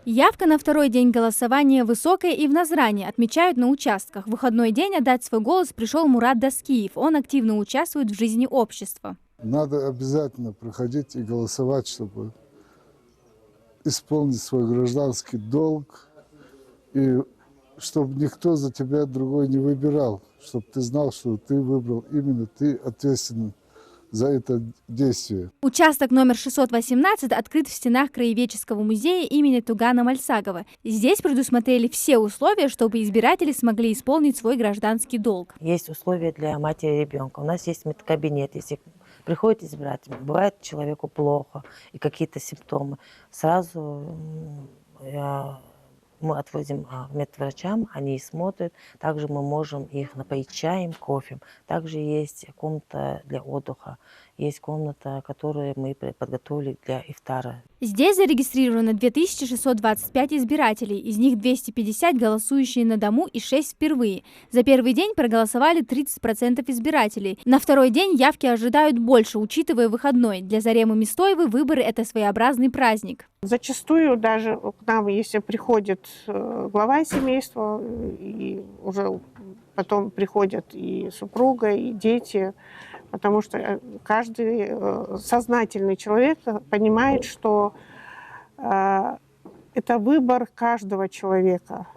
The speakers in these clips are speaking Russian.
Явка на второй день голосования высокая и в Назране, отмечают на участках. В выходной день отдать свой голос пришел Мурат Даскиев. Он активно участвует в жизни общества. Надо обязательно проходить и голосовать, чтобы исполнить свой гражданский долг, и чтобы никто за тебя другой не выбирал, чтобы ты знал, что ты выбрал именно ты, ответственный за это действие. Участок номер 618 открыт в стенах Краеведческого музея имени Тугана Мальсагова. Здесь предусмотрели все условия, чтобы избиратели смогли исполнить свой гражданский долг. Есть условия для матери и ребенка. У нас есть медкабинет. Если приходит избиратель, бывает человеку плохо и какие-то симптомы, сразу мы отводим к медврачам, они смотрят. Также мы можем их напоить чаем, кофе. Также есть комната для отдыха. Есть комната, которую мы подготовили для ифтара. Здесь зарегистрировано 2625 избирателей, из них 250 голосующие на дому и 6 впервые. За первый день проголосовали 30% избирателей. На второй день явки ожидают больше, учитывая выходной. Для Заремы Мистоевой выборы – это своеобразный праздник. Зачастую даже к нам, если приходит глава семейства, и уже потом приходят и супруга, и дети, потому что каждый сознательный человек понимает, что это выбор каждого человека.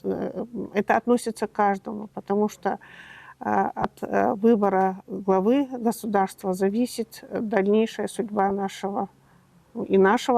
Это относится к каждому, потому что от выбора главы государства зависит дальнейшая судьба нашего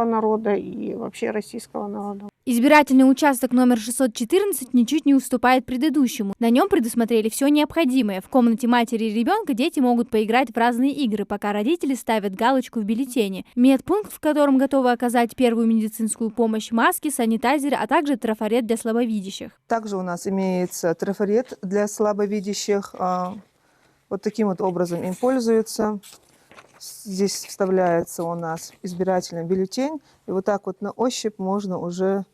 народа, и вообще российского народа. Избирательный участок номер 614 ничуть не уступает предыдущему. На нем предусмотрели все необходимое. В комнате матери и ребенка дети могут поиграть в разные игры, пока родители ставят галочку в бюллетене. Медпункт, в котором готовы оказать первую медицинскую помощь, маски, санитайзеры, а также трафарет для слабовидящих. Также у нас имеется трафарет для слабовидящих. Вот таким вот образом им пользуются. Здесь вставляется у нас избирательный бюллетень, и вот так вот на ощупь можно уже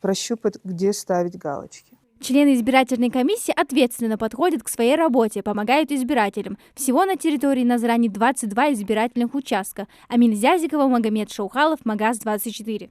прощупать, где ставить галочки. Члены избирательной комиссии ответственно подходят к своей работе, помогают избирателям. Всего на территории Назрани 22 избирательных участка. Амин Зязикова, Магомед Шаухалов, Магаз 24.